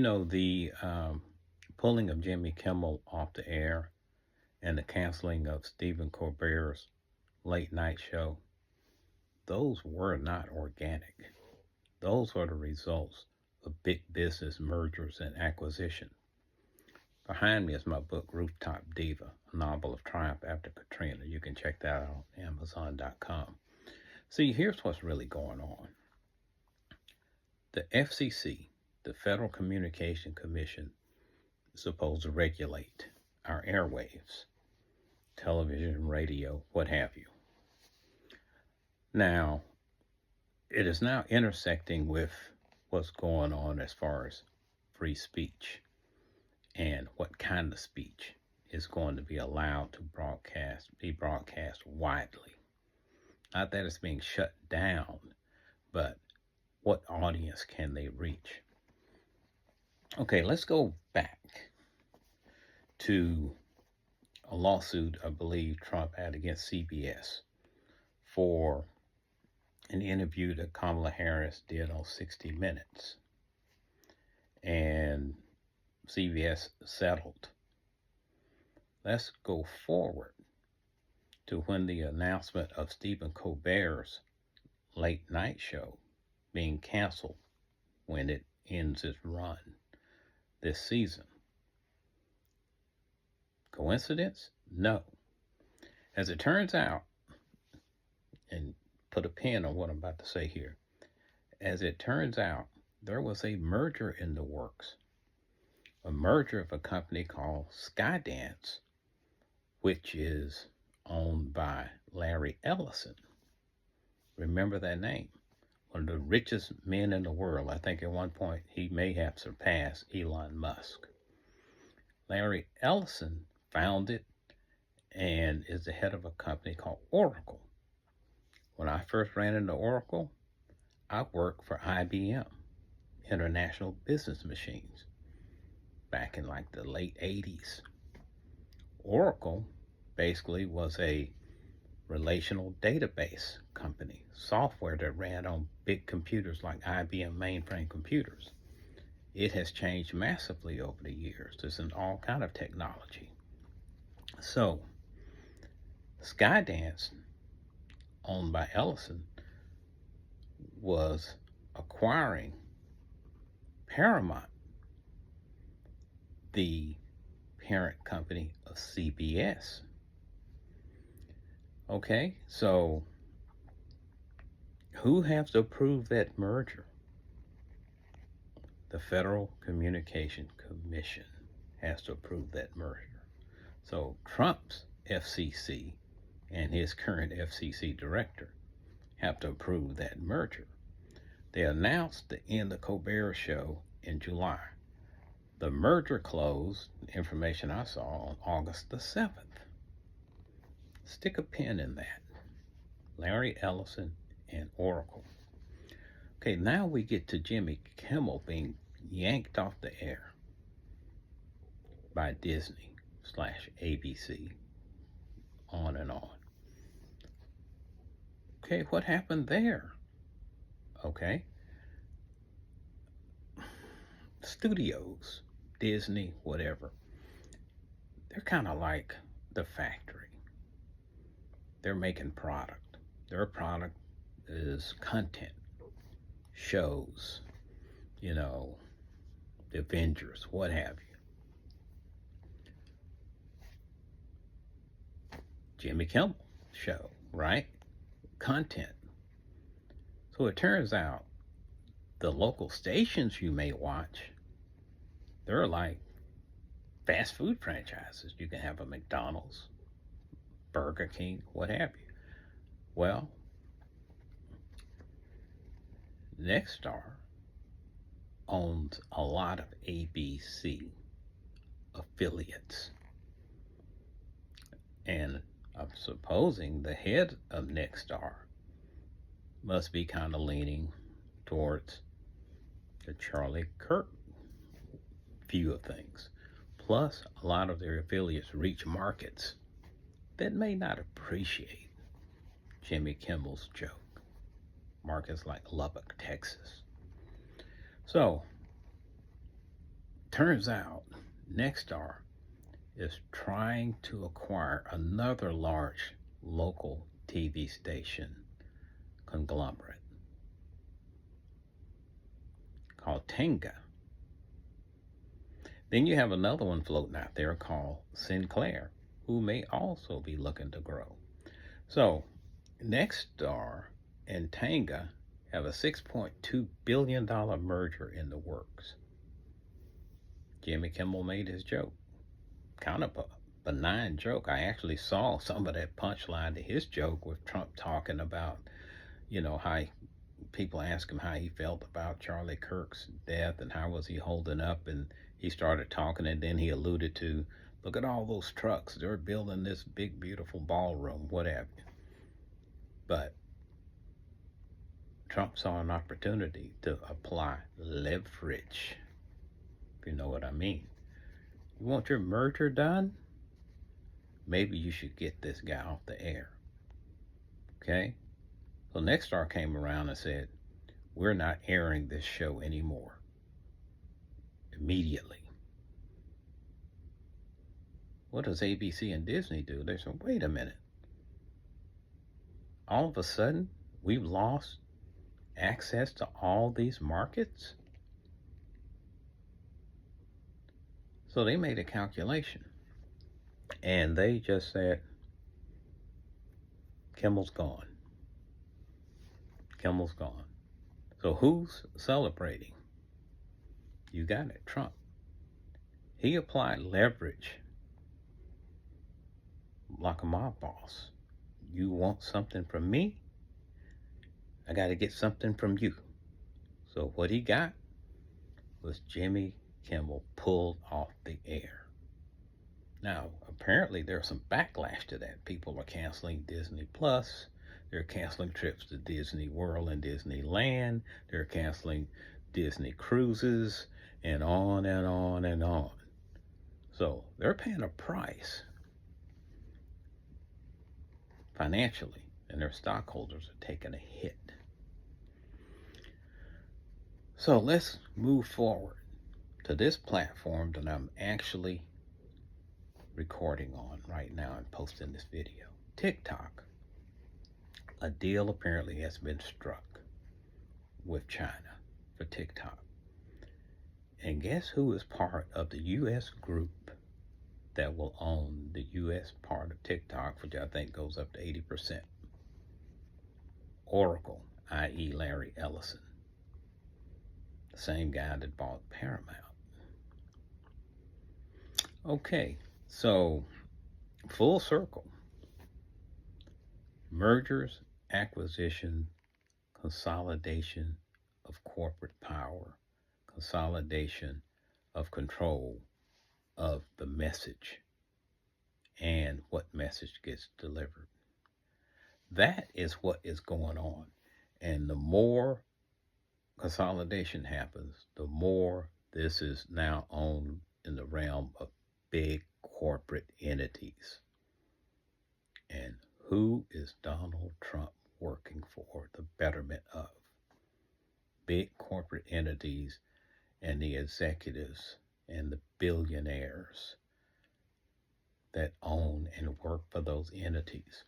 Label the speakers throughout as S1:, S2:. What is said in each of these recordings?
S1: The pulling of Jimmy Kimmel off the air and the canceling of Stephen Colbert's late night show, those were not organic. Those were the results of big business mergers and acquisition. Behind me is my book, Rooftop Diva, a novel of triumph after Katrina. You can check that out on Amazon.com. See, here's what's really going on. The FCC, the Federal Communication Commission, is supposed to regulate our airwaves, television, radio, what have you. Now, it is now intersecting with what's going on as far as free speech and what kind of speech is going to be allowed to be broadcast widely. Not that it's being shut down, but what audience can they reach? Okay, let's go back to a lawsuit I believe Trump had against CBS for an interview that Kamala Harris did on 60 Minutes. And CBS settled. Let's go forward to when the announcement of Stephen Colbert's late night show being canceled when it ends its run this season. Coincidence? No. As it turns out, and put a pin on what I'm about to say here, as it turns out, there was a merger in the works. A merger of a company called Skydance, which is owned by Larry Ellison. Remember that name? One of the richest men in the world. I think at one point he may have surpassed Elon Musk. Larry Ellison founded and is the head of a company called Oracle. When I first ran into Oracle, I worked for IBM, International Business Machines, back in like the late 80s. Oracle basically was a relational database company, software that ran on big computers like IBM mainframe computers. It has changed massively over the years. There's in all kind of technology. So, Skydance, owned by Ellison, was acquiring Paramount, the parent company of CBS. Okay, so who has to approve that merger? The Federal Communication Commission has to approve that merger. So Trump's FCC and his current FCC director have to approve that merger. They announced the end of Colbert Show in July. The merger closed, information I saw, on August the 7th. Stick a pin in that. Larry Ellison and Oracle. Okay, now we get to Jimmy Kimmel being yanked off the air by Disney/ABC, on and on. Okay, what happened there? Okay. Studios, Disney, whatever, they're kind of like the factory. They're making product. Their product is content, shows, the Avengers, what have you. Jimmy Kimmel show, right? Content. So it turns out the local stations you may watch, they're like fast food franchises. You can have a McDonald's, Burger King, what have you. Well, Nexstar owns a lot of ABC affiliates. And I'm supposing the head of Nexstar must be kind of leaning towards the Charlie Kirk view of things. Plus, a lot of their affiliates reach markets that may not appreciate Jimmy Kimmel's joke. Markets like Lubbock, Texas. So, Turns out Nexstar is trying to acquire another large local TV station conglomerate called Tenga. Then you have another one floating out there called Sinclair, who may also be looking to grow. So Nexstar and Tenga have a $6.2 billion merger in the works. Jimmy Kimmel made his joke. Kind of a benign joke. I actually saw some of that punchline to his joke with Trump talking about, how people asked him how he felt about Charlie Kirk's death and how was he holding up, and he started talking, and then he alluded to, look at all those trucks. They're building this big, beautiful ballroom, whatever. But Trump saw an opportunity to apply leverage, if you know what I mean. You want your merger done? Maybe you should get this guy off the air. Okay? So Nexstar came around and said, we're not airing this show anymore. Immediately. What does ABC and Disney do? They said, wait a minute. All of a sudden, we've lost access to all these markets? So they made a calculation. And they just said, Kimmel's gone. Kimmel's gone. So who's celebrating? You got it, Trump. He applied leverage like a mob boss. You want something from me? I got to get something from you. So what he got was Jimmy Kimmel pulled off the air. Now, apparently there's some backlash to that. People are canceling Disney Plus. They're canceling trips to Disney World and Disneyland. They're canceling Disney cruises, and on and on and on. So they're paying a price financially, and their stockholders are taking a hit. So let's move forward to this platform that I'm actually recording on right now and posting this video. TikTok. A deal apparently has been struck with China for TikTok. And guess who is part of the U.S. group that will own the U.S. part of TikTok, which I think goes up to 80%? Oracle, i.e. Larry Ellison. The same guy that bought Paramount. Okay, so full circle. Mergers, acquisition, consolidation of corporate power, consolidation of control of the message and what message gets delivered. That is what is going on. And the more consolidation happens, the more this is now owned in the realm of big corporate entities. And who is Donald Trump working for? The betterment of big corporate entities and the executives and the billionaires that own and work for those entities.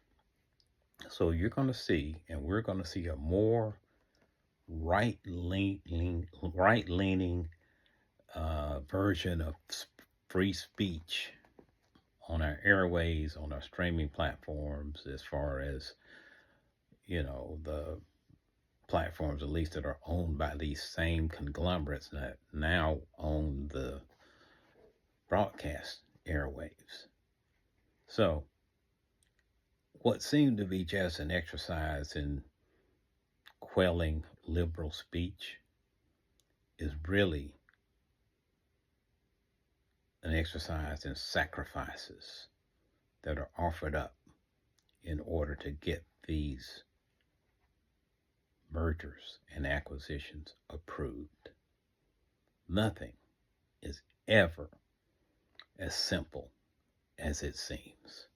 S1: So you're going to see, and we're going to see a more right-leaning version of free speech on our airways, on our streaming platforms, as far as, the platforms at least that are owned by these same conglomerates that now own the broadcast airwaves. So what seemed to be just an exercise in quelling liberal speech is really an exercise in sacrifices that are offered up in order to get these mergers and acquisitions approved. Nothing is ever as simple as it seems.